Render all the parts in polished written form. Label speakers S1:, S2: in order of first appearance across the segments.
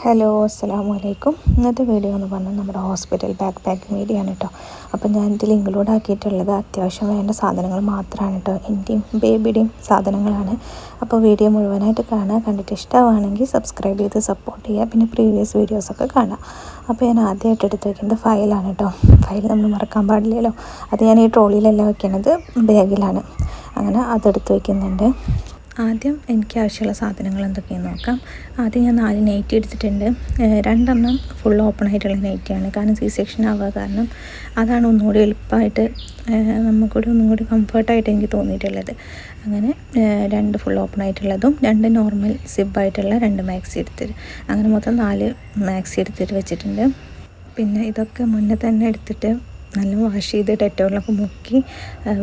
S1: Hello അസ്സലാമു അലൈക്കും. ഇന്നത്തെ വീഡിയോ എന്ന് പറഞ്ഞാൽ നമ്മുടെ ഹോസ്പിറ്റൽ ബാക്ക് പാക്കിംഗ് വീഡിയോ ആണ് കേട്ടോ. അപ്പോൾ ഞാൻ ഇതിൽ ഇൻക്ലൂഡ് ആക്കിയിട്ടുള്ളത് അത്യാവശ്യം വേണ്ട സാധനങ്ങൾ മാത്രമാണ് കേട്ടോ. എൻ്റെയും ബേബിയുടെയും സാധനങ്ങളാണ്. അപ്പോൾ വീഡിയോ മുഴുവനായിട്ട് കാണുക. കണ്ടിട്ട് ഇഷ്ടമാണെങ്കിൽ സബ്സ്ക്രൈബ് ചെയ്ത് സപ്പോർട്ട് ചെയ്യുക. പിന്നെ പ്രീവിയസ് വീഡിയോസൊക്കെ കാണുക. അപ്പോൾ ഞാൻ ആദ്യമായിട്ട് എടുത്ത് വയ്ക്കുന്നത് ഫയലാണ് കേട്ടോ. ഫയൽ നമ്മൾ മറക്കാൻ പാടില്ലല്ലോ. അത് ഞാൻ ഈ ട്രോളിയിലല്ല വയ്ക്കുന്നത്, ബാഗിലാണ്. അങ്ങനെ അതെടുത്ത് വയ്ക്കുന്നുണ്ട്. ആദ്യം എനിക്ക് ആവശ്യമുള്ള സാധനങ്ങൾ എന്തൊക്കെയാണെന്ന് നോക്കാം. ആദ്യം ഞാൻ 4 നൈറ്റി എടുത്തിട്ടുണ്ട്. 2 ഫുൾ ഓപ്പൺ ആയിട്ടുള്ള നൈറ്റിയാണ്. കാരണം സെക്ഷൻ ആവുക കാരണം അതാണ് ഒന്നുകൂടി എളുപ്പമായിട്ട് ഒന്നും കൂടി കംഫർട്ടായിട്ട് എനിക്ക് തോന്നിയിട്ടുള്ളത്. അങ്ങനെ 2 ഫുൾ ഓപ്പൺ ആയിട്ടുള്ളതും 2 നോർമൽ സിബായിട്ടുള്ള 2 മാക്സി എടുത്തിട്ട് അങ്ങനെ മൊത്തം 4 മാക്സി എടുത്തിട്ട് വെച്ചിട്ടുണ്ട്. പിന്നെ ഇതൊക്കെ മുന്നേ തന്നെ എടുത്തിട്ട് നല്ല വാഷ് ചെയ്ത് ഡെറ്റോളിലൊക്കെ മുക്കി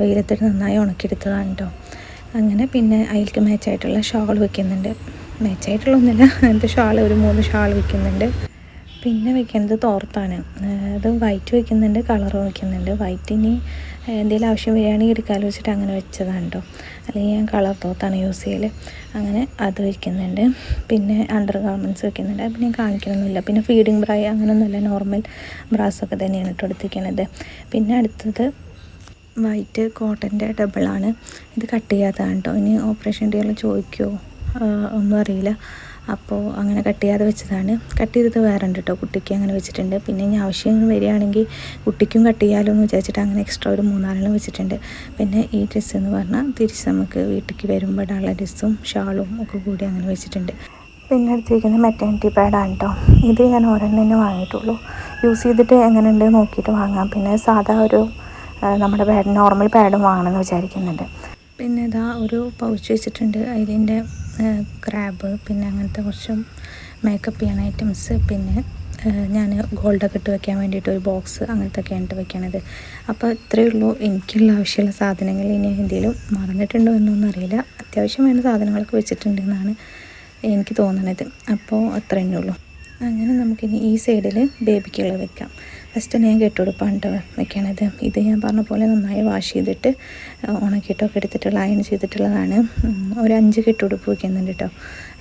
S1: വെയിലത്തിട്ട് നന്നായി ഉണക്കിയെടുത്തതാണ് കേട്ടോ. അങ്ങനെ പിന്നെ അതിലേക്ക് മാച്ചായിട്ടുള്ള ഷാൾ വയ്ക്കുന്നുണ്ട്. മാച്ചായിട്ടുള്ള ഒന്നുമില്ല, അങ്ങനത്തെ ഷാൾ ഒരു 3 ഷാൾ വയ്ക്കുന്നുണ്ട്. പിന്നെ വയ്ക്കുന്നത് തോർത്താണ്. അത് വൈറ്റ് വയ്ക്കുന്നുണ്ട്, കളറും വയ്ക്കുന്നുണ്ട്. വൈറ്റിന് എന്തെങ്കിലും ആവശ്യം വരികയാണെങ്കിൽ എടുക്കാമല്ലോ വെച്ചിട്ട് അങ്ങനെ വെച്ചതാണ് കേട്ടോ. അല്ലെങ്കിൽ ഞാൻ കളർ തോർത്താണ് യൂസ് ചെയ്യൽ. അങ്ങനെ അത് വയ്ക്കുന്നുണ്ട്. പിന്നെ അണ്ടർ ഗാർമെൻറ്റ്സ് വയ്ക്കുന്നുണ്ട്. അത് ഞാൻ കാണിക്കണമെന്നില്ല. പിന്നെ ഫീഡിങ് ബ്രാ അങ്ങനെയൊന്നുമില്ല, നോർമൽ ബ്രാസൊക്കെ തന്നെയാണ് കേട്ടോ എടുത്തിരിക്കുന്നത്. പിന്നെ അടുത്തത് വൈറ്റ് കോട്ടൻ്റെ ഡബിളാണ്. ഇത് കട്ട് ചെയ്യാത്തതാണ് കേട്ടോ. ഇനി ഓപ്പറേഷൻ തിയേറ്ററിൽ ചോദിക്കുമോ ഒന്നും അറിയില്ല. അപ്പോൾ അങ്ങനെ കട്ട് ചെയ്യാതെ വെച്ചതാണ്. കട്ട് ചെയ്തത് വേറെ ഉണ്ട് കേട്ടോ. കുട്ടിക്ക് അങ്ങനെ വെച്ചിട്ടുണ്ട്. പിന്നെ ഇനി ആവശ്യം വരികയാണെങ്കിൽ കുട്ടിക്കും കട്ട് ചെയ്യാമല്ലോ എന്ന് വിചാരിച്ചിട്ട് അങ്ങനെ എക്സ്ട്രാ ഒരു 3-4 വെച്ചിട്ടുണ്ട്. പിന്നെ ഈ ഡ്രസ്സ് എന്ന് പറഞ്ഞാൽ തിരിച്ച് നമുക്ക് വീട്ടിലേക്ക് വരുമ്പോൾ ഇടാനുള്ള ഡ്രസ്സും ഷാളും ഒക്കെ കൂടി അങ്ങനെ വെച്ചിട്ടുണ്ട്. പിന്നെ എടുത്തിരിക്കുന്നത് മെറ്റേണിറ്റി പാഡാണ് കേട്ടോ. ഇത് ഞാൻ ഒരെണ്ണം വാങ്ങിയിട്ടുള്ളൂ. യൂസ് ചെയ്തിട്ട് എങ്ങനെയുണ്ട് നോക്കിയിട്ട് വാങ്ങാം. പിന്നെ സാധാ ഒരു നമ്മുടെ പാഡ് നോർമൽ പാഡും വാങ്ങണമെന്ന് വിചാരിക്കുന്നുണ്ട്. പിന്നെ ഇതാ ഒരു പൗച്ച് വെച്ചിട്ടുണ്ട്. അതിൻ്റെ ക്രാബ്, പിന്നെ അങ്ങനത്തെ കുറച്ച് മേക്കപ്പ് ചെയ്യാൻ ഐറ്റംസ്, പിന്നെ ഞാൻ ഗോൾഡൊക്കെ ഇട്ട് വെക്കാൻ വേണ്ടിയിട്ട് ഒരു ബോക്സ്, അങ്ങനത്തെയൊക്കെയാണ് ഇട്ട് വെക്കണത്. അപ്പോൾ ഇത്രയേ ഉള്ളൂ എനിക്കുള്ള ആവശ്യമുള്ള സാധനങ്ങൾ. ഇനി എന്തെങ്കിലും മറന്നിട്ടുണ്ടോ എന്നൊന്നും അറിയില്ല. അത്യാവശ്യം വേണ്ട സാധനങ്ങളൊക്കെ വെച്ചിട്ടുണ്ടെന്നാണ് എനിക്ക് തോന്നുന്നത്. അപ്പോൾ അത്ര തന്നെ ഉള്ളൂ. അങ്ങനെ നമുക്കിനി ഈ സൈഡിൽ ബേബിക്കുള്ളത് വെക്കാം. ഫസ്റ്റ് ഞാൻ കെട്ടുടുപ്പാണ് കേട്ടോ വെക്കണത്. ഇത് ഞാൻ പറഞ്ഞ പോലെ നന്നായി വാഷ് ചെയ്തിട്ട് ഉണക്കിയിട്ടൊക്കെ എടുത്തിട്ടുള്ള അയൺ ചെയ്തിട്ടുള്ളതാണ്. ഒരു 5 കെട്ടുടുപ്പ് വെക്കുന്നുണ്ട് കേട്ടോ.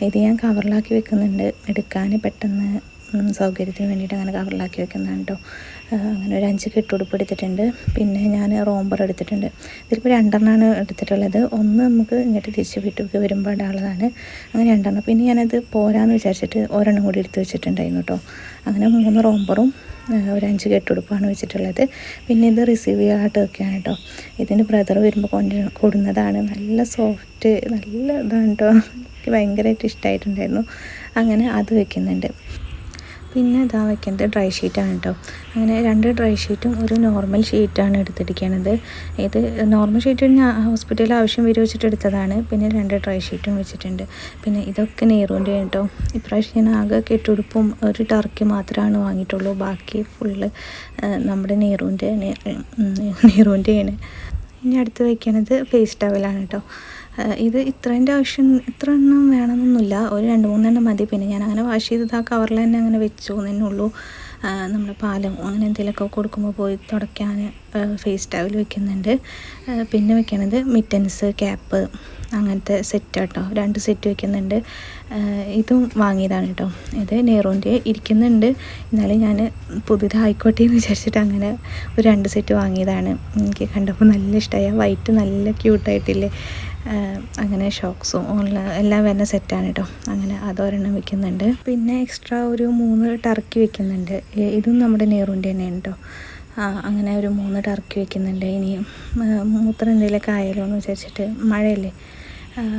S1: ഇത് ഞാൻ കവറിലാക്കി വെക്കുന്നുണ്ട്, എടുക്കാൻ പെട്ടെന്ന് സൗകര്യത്തിന് വേണ്ടിയിട്ട് അങ്ങനെ കവറിലാക്കി വെക്കുന്നതാണ് കേട്ടോ. അങ്ങനെ ഒരു 5 കെട്ടുടുപ്പ് എടുത്തിട്ടുണ്ട്. പിന്നെ ഞാൻ റോംബർ എടുത്തിട്ടുണ്ട്. ഇതിലിപ്പോൾ 2 എടുത്തിട്ടുള്ളത്. ഒന്ന് നമുക്ക് ഇങ്ങോട്ട് തിരിച്ച് വീട്ടിലേക്ക് വരുമ്പോൾ ഇടാനുള്ളതാണ്. അങ്ങനെ 2. പിന്നെ ഞാനത് പോരാന്ന് വിചാരിച്ചിട്ട് ഒരെണ്ണം കൂടി എടുത്ത് വെച്ചിട്ടുണ്ടായിരുന്നു കേട്ടോ. അങ്ങനെ 3 റോംബറും ഒരു 5 കെട്ടുടുപ്പാണ് വെച്ചിട്ടുള്ളത്. പിന്നെ ഇത് റിസീവ് ചെയ്യാനായിട്ട് വെക്കുകയാണ് കേട്ടോ. ഇതിൻ്റെ ബ്രദർ വരുമ്പോൾ കൊടുന്നതാണ്. നല്ല സോഫ്റ്റ്, നല്ല ഇതാണ് കേട്ടോ. എനിക്ക് ഭയങ്കരമായിട്ട് ഇഷ്ടമായിട്ടുണ്ടായിരുന്നു. അങ്ങനെ അത് വെക്കുന്നുണ്ട്. പിന്നെ ഇതാ വയ്ക്കുന്നത് ഡ്രൈ ഷീറ്റാണ് കേട്ടോ. അങ്ങനെ 2 ഡ്രൈ ഷീറ്റും ഒരു നോർമൽ ഷീറ്റാണ് എടുത്തിരിക്കുന്നത്. ഇത് നോർമൽ ഷീറ്റ് ഞാൻ ഹോസ്പിറ്റലിൽ ആവശ്യം വരെ വെച്ചിട്ട് എടുത്തതാണ്. പിന്നെ 2 ഡ്രൈ ഷീറ്റും വെച്ചിട്ടുണ്ട്. പിന്നെ ഇതൊക്കെ നെഹ്റുവിൻ്റെ കേട്ടോ. ഇപ്രാവശ്യം ഞാൻ ആകെ കെട്ടുടുപ്പും ഒരു ടർക്കി മാത്രമാണ് വാങ്ങിയിട്ടുള്ളൂ. ബാക്കി ഫുള്ള് നമ്മുടെ നെഹ്റുവിൻ്റെയാണ്. ഇനി അടുത്ത് വയ്ക്കുന്നത് ഫേസ് ടവലാണ് കേട്ടോ. ഇത് ഇത്ര എണ്ണം വേണമെന്നൊന്നുമില്ല, ഒരു 2-3 മതി. പിന്നെ ഞാൻ അങ്ങനെ വാഷ് ചെയ്തത് ആ കവറിൽ തന്നെ അങ്ങനെ വെച്ചു എന്നേ ഉള്ളൂ. നമ്മൾ പാലം അങ്ങനെ എന്തെങ്കിലുമൊക്കെ കൊടുക്കുമ്പോൾ പോയി തുടയ്ക്കാൻ ഫേസ് ടവൽ വെക്കുന്നുണ്ട്. പിന്നെ വെക്കണത് മിറ്റൻസ്, ക്യാപ്പ്, അങ്ങനത്തെ സെറ്റ് കേട്ടോ. 2 സെറ്റ് വെക്കുന്നുണ്ട്. ഇതും വാങ്ങിയതാണ് കേട്ടോ. ഇത് നെഹ്റുവിൻ്റെ ഇരിക്കുന്നുണ്ട്, എന്നാലും ഞാൻ പുതിയതായിക്കോട്ടെ എന്ന് വിചാരിച്ചിട്ട് അങ്ങനെ ഒരു 2 സെറ്റ് വാങ്ങിയതാണ്. എനിക്ക് കണ്ടപ്പോൾ നല്ല ഇഷ്ടമായി. വൈറ്റ് നല്ല ക്യൂട്ടായിട്ടില്ലേ. അങ്ങനെ ഷോക്സും എല്ലാം വരുന്ന സെറ്റാണ് കേട്ടോ. അങ്ങനെ അതൊരെണ്ണം വെക്കുന്നുണ്ട്. പിന്നെ എക്സ്ട്രാ ഒരു 3 ടർക്കി വെക്കുന്നുണ്ട്. ഇതും നമ്മുടെ നെഹ്റുവിൻ്റെ തന്നെയാണ് കേട്ടോ. അങ്ങനെ ഒരു 3 ടർക്കി വെക്കുന്നുണ്ട്. ഇനി മൂത്രം എന്തെങ്കിലുമൊക്കെ ആയാലോ എന്ന് വിചാരിച്ചിട്ട്, മഴയല്ലേ,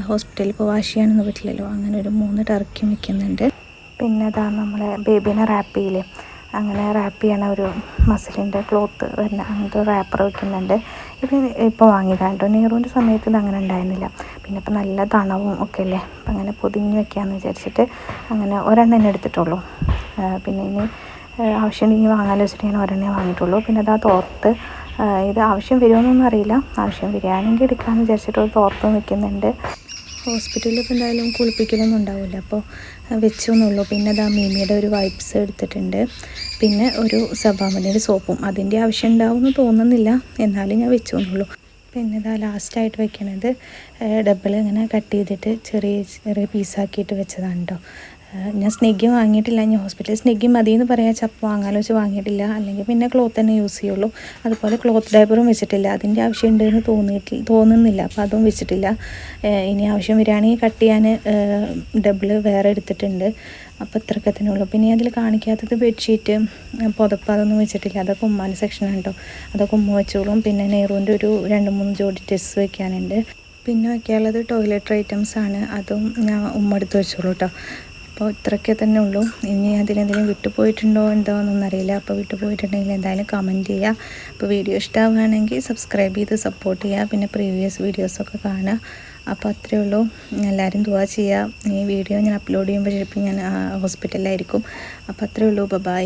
S1: ഹോസ്പിറ്റലിൽ ഇപ്പോൾ വാഷ് ചെയ്യാനൊന്നും പറ്റില്ലല്ലോ. അങ്ങനെ ഒരു 3 ടർക്കിയും വെക്കുന്നുണ്ട്. പിന്നെ അതാ നമ്മളെ ബേബീനെ റാപ്പ് ചെയ്യില്ലേ, അങ്ങനെ റാപ്പ് ചെയ്യണ ഒരു മസിലിൻ്റെ ക്ലോത്ത് വരുന്ന അങ്ങനത്തെ റാപ്പർ വെക്കുന്നുണ്ട്. ഇത് ഇപ്പോൾ വാങ്ങിയതാണ് കേട്ടോ. നെഹ്റുവിൻ്റെ സമയത്ത് ഇത് അങ്ങനെ ഉണ്ടായിരുന്നില്ല. പിന്നെ ഇപ്പോൾ നല്ല തണവും ഒക്കെ അല്ലേ, അപ്പം അങ്ങനെ പൊതിഞ്ഞ് വെക്കാമെന്ന് വിചാരിച്ചിട്ട് അങ്ങനെ ഒരെണ്ണം തന്നെ എടുത്തിട്ടുള്ളൂ. പിന്നെ ഇനി ആവശ്യമുണ്ടെങ്കിൽ വാങ്ങാമെന്ന് വെച്ചിട്ട് ഞാൻ ഒരെണ്ണേ വാങ്ങിയിട്ടുള്ളൂ. പിന്നെ അതാ തോർത്ത്, ഇത് ആവശ്യം വരുമോയെന്നൊന്നും അറിയില്ല. ആവശ്യം വരികയാണെങ്കിൽ എടുക്കാമെന്ന് വിചാരിച്ചിട്ട് ഒരു തോർത്തും വെക്കുന്നുണ്ട്. ഹോസ്പിറ്റലിൽ ഇപ്പോൾ എന്തായാലും കുളിപ്പിക്കലൊന്നും ഉണ്ടാവില്ല, അപ്പോൾ വെച്ചൊന്നുള്ളൂ. പിന്നെ അതാ മീമിയുടെ ഒരു വൈപ്സ് എടുത്തിട്ടുണ്ട്. പിന്നെ ഒരു സബാമതിൻ്റെ സോപ്പും. അതിൻ്റെ ആവശ്യം ഉണ്ടാവുമെന്ന് തോന്നുന്നില്ല, എന്നാലും ഞാൻ വെച്ചൊന്നുള്ളൂ. പിന്നെ ഇതാ ലാസ്റ്റായിട്ട് വെക്കണത് ഡബിൾ ഇങ്ങനെ കട്ട് ചെയ്തിട്ട് ചെറിയ ചെറിയ പീസാക്കിയിട്ട് വെച്ചതാണ് കേട്ടോ. ഞാൻ സ്നെഗ്ഗി വാങ്ങിയിട്ടില്ല. ഞാൻ ഹോസ്പിറ്റലിൽ സ്നെഗ്ഗി മതി എന്ന് പറയാൻ ചപ്പ് വാങ്ങാലോ വെച്ച് വാങ്ങിയിട്ടില്ല. അല്ലെങ്കിൽ പിന്നെ ക്ലോത്ത് തന്നെ യൂസ് ചെയ്യുള്ളൂ. അതുപോലെ ക്ലോത്ത് ഡൈപ്പറും വെച്ചിട്ടില്ല. അതിൻ്റെ ആവശ്യം ഉണ്ടെന്ന് തോന്നുന്നില്ല. അപ്പോൾ അതും വെച്ചിട്ടില്ല. ഇനി ആവശ്യം വരികയാണെങ്കിൽ കട്ട് ചെയ്യാൻ ഡബിൾ വേറെ എടുത്തിട്ടുണ്ട്. അപ്പോൾ ഇത്രയൊക്കെ തന്നെ ഉള്ളൂ. പിന്നെ അതിൽ കാണിക്കാത്തത് ബെഡ്ഷീറ്റ്, പുതപ്പ് അതൊന്നും വെച്ചിട്ടില്ല. അതൊക്കെ ഉമ്മാൻ്റെ സെക്ഷനാണ് കേട്ടോ. അതൊക്കെ ഉമ്മ വെച്ചോളും. പിന്നെ നെഹ്റുവിൻ്റെ ഒരു 2-3 ജോഡി ഡ്രസ്സ് വെക്കാനുണ്ട്. പിന്നെ വയ്ക്കാനുള്ളത് ടോയ്ലറ്ററി ഐറ്റംസ് ആണ്. അതും ഞാൻ ഉമ്മ എടുത്ത് വെച്ചോളൂ കേട്ടോ. അപ്പോൾ ഇത്രയൊക്കെ തന്നെ ഉള്ളൂ. ഇനി അതിനെന്തെങ്കിലും വിട്ടുപോയിട്ടുണ്ടോ എന്താണെന്നൊന്നും അറിയില്ല. അപ്പോൾ വിട്ടുപോയിട്ടുണ്ടെങ്കിൽ എന്തായാലും കമൻറ്റ് ചെയ്യുക. അപ്പോൾ വീഡിയോ ഇഷ്ടമാവുകയാണെങ്കിൽ സബ്സ്ക്രൈബ് ചെയ്ത് സപ്പോർട്ട് ചെയ്യുക. പിന്നെ പ്രീവിയസ് വീഡിയോസൊക്കെ കാണുക. അപ്പോൾ അത്രയേ ഉള്ളൂ. എല്ലാവരും ദുആ ചെയ്യുക. ഈ വീഡിയോ ഞാൻ അപ്ലോഡ് ചെയ്യുമ്പോൾ ചിലപ്പോൾ ഞാൻ ഹോസ്പിറ്റലിലായിരിക്കും. അപ്പോൾ അത്രയേ ഉള്ളൂ. ബൈ.